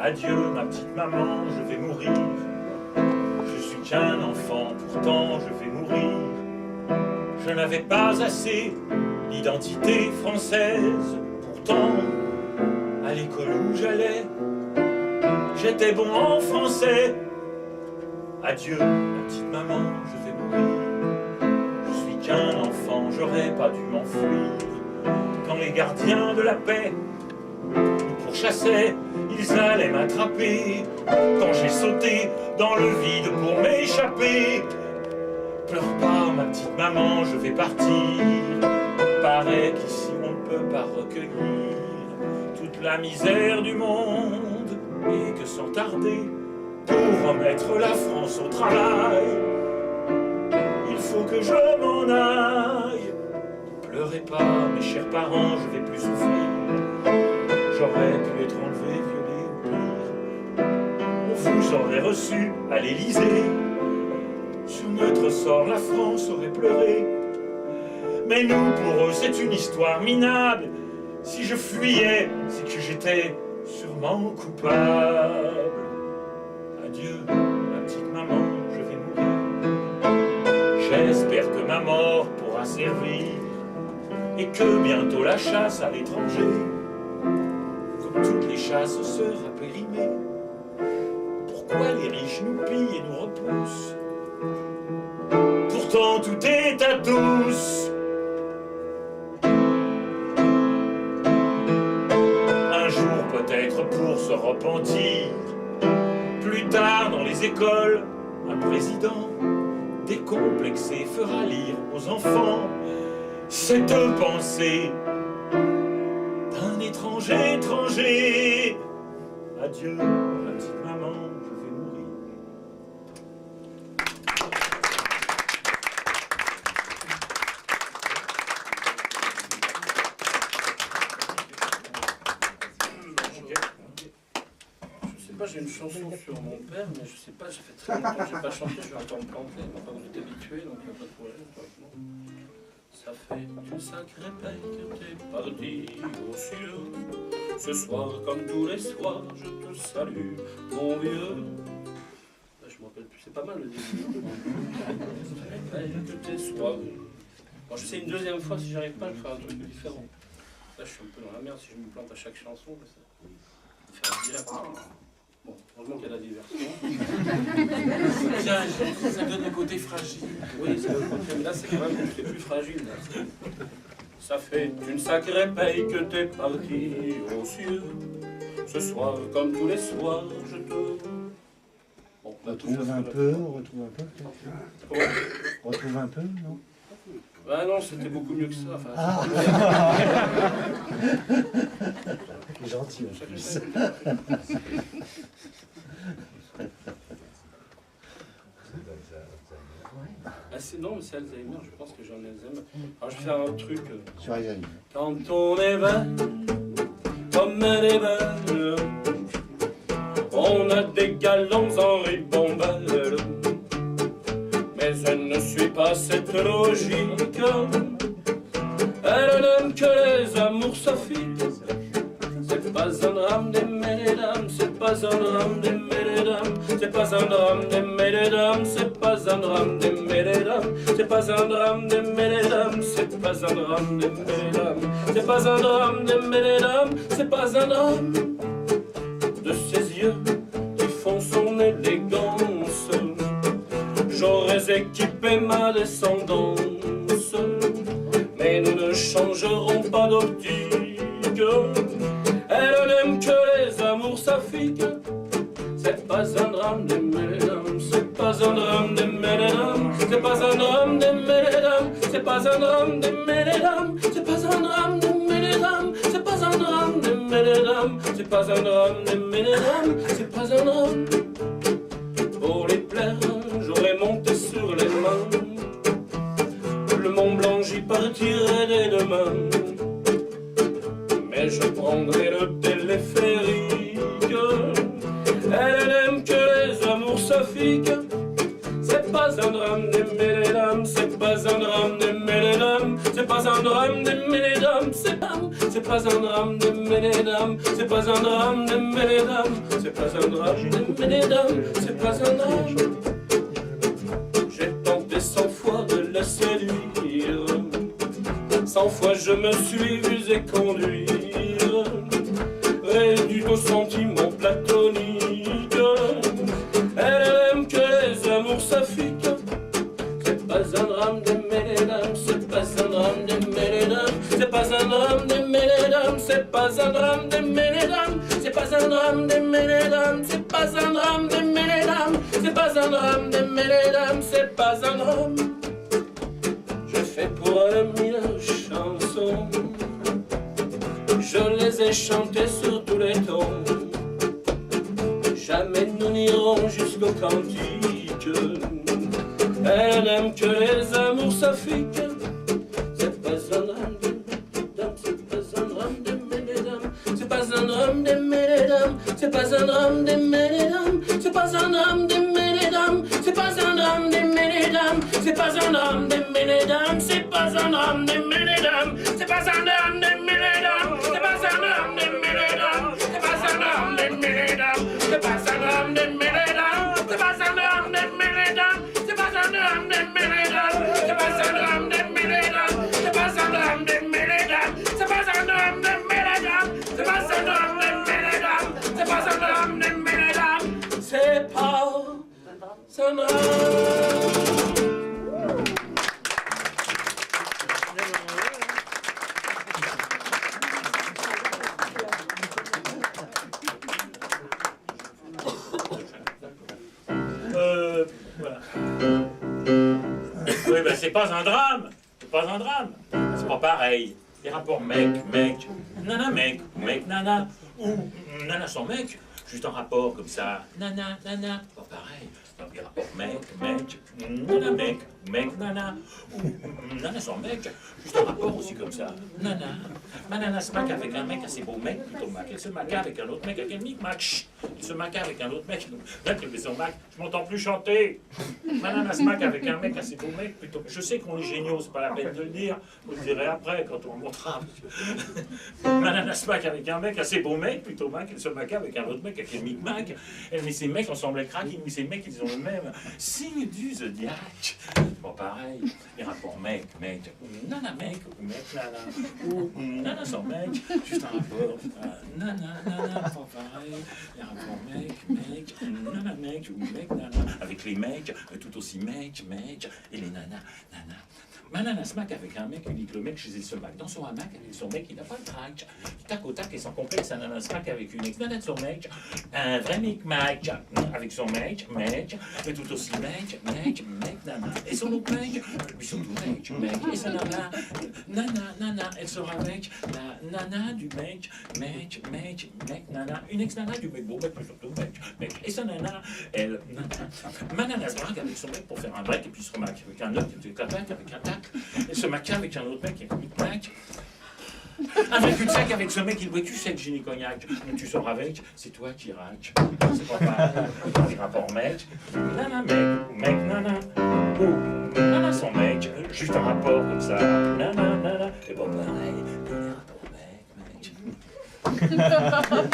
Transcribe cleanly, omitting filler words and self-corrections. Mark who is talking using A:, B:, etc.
A: Adieu ma petite maman, je vais mourir. Je suis qu'un enfant, pourtant je vais mourir. Je n'avais pas assez d'identité française. Pourtant, à l'école où j'allais, j'étais bon en français. Adieu ma petite maman, je vais mourir. Je suis qu'un enfant, j'aurais pas dû m'enfuir. Quand les gardiens de la paix nous pourchassaient, ils allaient m'attraper. Quand j'ai sauté dans le vide pour m'échapper, pleure pas ma petite maman, je vais partir. Paraît qu'ici on ne peut pas recueillir toute la misère du monde, et que sans tarder, pour remettre la France au travail, il faut que je m'en aille. Pleurez pas mes chers parents, je vais plus souffrir. J'aurais pu être enlevé, violé ou pire. On vous aurait reçu à l'Élysée. Sur notre sort, la France aurait pleuré. Mais nous, pour eux, c'est une histoire minable. Si je fuyais, c'est que j'étais sûrement coupable. Adieu, ma petite maman, je vais mourir. J'espère que ma mort pourra servir, et que bientôt la chasse à l'étranger, comme toutes les chasses, sera périmée. Pourquoi les riches nous pillent et nous repoussent? Pourtant tout est à tous. Un jour peut-être pour se repentir, plus tard dans les écoles, un président décomplexé fera lire aux enfants cette pensée d'un étranger. Adieu, ma petite maman, je vais mourir.
B: Je sais pas, j'ai une chanson sur mon père, mais je sais pas, ça fait très longtemps que je n'ai pas chanté, je vais encore me planter. Enfin, vous êtes habitués, donc il n'y a pas de problème. Ça fait une sacrée paye que t'es parti aux cieux. Ce soir, comme tous les soirs, je te salue, mon vieux. Là, je me rappelle plus, c'est pas mal le début. Sacrée paye que t'es soirées. Bon, je sais une deuxième fois, si j'arrive pas, je ferai un truc différent. Là, je suis un peu dans la merde si je me plante à chaque chanson. Mais ça me fait un direct. Bon, heureusement qu'il y a la diversion.
C: Tiens, ça donne le côté fragile.
B: Oui, c'est le côté, mais là, c'est quand même plus fragile. Là. Ça fait une sacrée paye que t'es parti aux cieux. Ce soir, comme tous les soirs, je te... Bon,
D: on retrouve un peu. On retrouve un peu, non?
B: Ah non, c'était beaucoup mieux que ça. Enfin,
D: ah. Gentil en plus.
B: Non, mais c'est Alzheimer, je pense que j'ai un Alzheimer. Alors je vais faire un truc.
D: Sur Alzheimer.
B: Quand on est belle, comme elle est belle, on a des galants en ribambelle. Mais elle ne suit pas cette logique. Elle n'aime que les amours sophiques. C'est pas un drame d'aimer les dames, c'est pas un drame d'aimer les dames, c'est pas un drame d'aimer les dames, c'est pas un drame d'aimer les dames, c'est pas un drame d'aimer les dames, c'est pas un drame d'aimer les dames, c'est pas un drame d'aimer les dames, c'est pas un drame de ses yeux qui font son élégance. J'aurais équipé ma descendance, mais nous ne changerons pas d'optique. Elle n'aime que les amours saphiques. C'est pas un drame d'aimer les dames, c'est pas un drame d'aimer les dames, c'est pas un drame d'aimer les dames, c'est pas un drame d'aimer les dames, c'est pas un drame d'aimer les dames, c'est pas un drame d'aimer les dames, c'est pas un drame d'aimer les dames, c'est pas un drame. Pour les plaire, j'aurais monté sur les mains, le Mont Blanc j'y partirai dès demain. Mais je prendrai le téléphérique. Elle n'aime que les amours sophiques. C'est pas un drame d'aimer les dames, c'est pas un drame d'aimer les dames, c'est pas un drame d'aimer les dames, c'est pas un drame d'aimer les dames, c'est pas un drame d'aimer les dames, c'est pas un drame d'aimer les dames, c'est pas un drame. J'ai tenté 100 fois de la séduire, 100 fois je me suis vu conduire, réduit au sentiment platonique. Elle aime que les amours s'affiquent. C'est pas un drame d'aimer les dames, c'est pas un drame d'aimer les dames, c'est pas un drame d'aimer les dames, c'est pas un drame d'aimer les dames, c'est pas un drame d'aimer les dames, c'est pas un drame d'aimer les dames, c'est pas un drame d'aimer les dames, c'est pas un drame. Je fais pour elle 1000 chansons, je les ai chantées sur tous les tons. Jamais nous n'irons jusqu'au cantique. Elle n'aime que les amours saphiques. C'est pas un drame d'aimer les dames, c'est pas un drame d'aimer les dames, c'est pas un drame d'aimer les dames, c'est pas un drame d'aimer les dames, c'est pas un drame d'aimer les dames, c'est pas un drame d'aimer les dames, c'est pas un drame d'aimer les dames, c'est pas un drame d'aimer les dames, c'est pas un drame d'aimer les dames, c'est pas un drame d'aimer les dames, c'est pas un drame d'aimer les dames, c'est pas un drame d'aimer les dames, c'est pas un drame d'aimer les dames, c'est pas un drame d'aimer les dames, c'est pas un drame d'aimer les dames, c'est pas un drame d'aimer les dames, c'est pas un drame d'aimer les dames, c'est pas un drame d'aimer les dames, c'est pas un drame d'aimer les dames, c'est pas un drame.
A: Voilà. Oui, ben c'est pas un drame. C'est pas un drame. C'est pas pareil. Les rapports mec, nana mec, ou mec nana, ou nana sans mec, juste un rapport comme ça, nana, pas pareil. Donc les rapports mec, nana mec, ou mec nana, ou nana sans mec, juste un rapport aussi comme ça, nana. Ma nana se maque avec un mec assez beau mec, plutôt mac. Elle se maque avec un autre mec, avec un mic-mac. Elle se maque avec un autre mec, là qui fait son mac, je m'entends plus chanter. Ma nana se maque avec un mec assez beau mec, plutôt. Je sais qu'on est géniaux, c'est pas la peine de le dire, vous le direz après quand on montrera. Ma nana se maque avec un mec assez beau mec, plutôt mac. Elle se maque avec un autre mec, avec un mic-mac. Elle met ses mecs ensemble, elle craque, mais ces mecs ils ont le même signe du zodiaque. Bon, pareil, les rapports mec, nana mec, ou mec nana, ou nana sans mec, juste un rapport, nana, pas pareil, les rapports mec, nana mec, ou mec nana, avec les mecs, tout aussi mec, et les nanas, nana. Ma nana se maque avec un mec, il dit que le mec chez elle se maque dans son hamac avec son mec, il n'a pas le trac. Tac au tac et sans complexe, sa nana se maque avec une ex-nana de son mec, un vrai mec avec son mec, et tout aussi mec, nana. Et son autre mec, lui surtout mec, et sa nana, nana, elle sera avec la nana du mec, nana, une ex-nana du mec, bon mec, mais surtout mec, et sa nana, elle, nana. Ma nana se maque avec son mec pour faire un break, et puis se remaque avec un autre, avec un tac. Elle se maquille avec un autre mec qui est comme mec. Un cul-de-sac avec ce mec, il boit du sec, génie cognac. Tu sors avec, c'est toi qui raque. C'est pas pareil. Les rapports mec, nana ou nana sans mec, juste un rapport comme ça, nana, et pas pareil. Les rapports mec.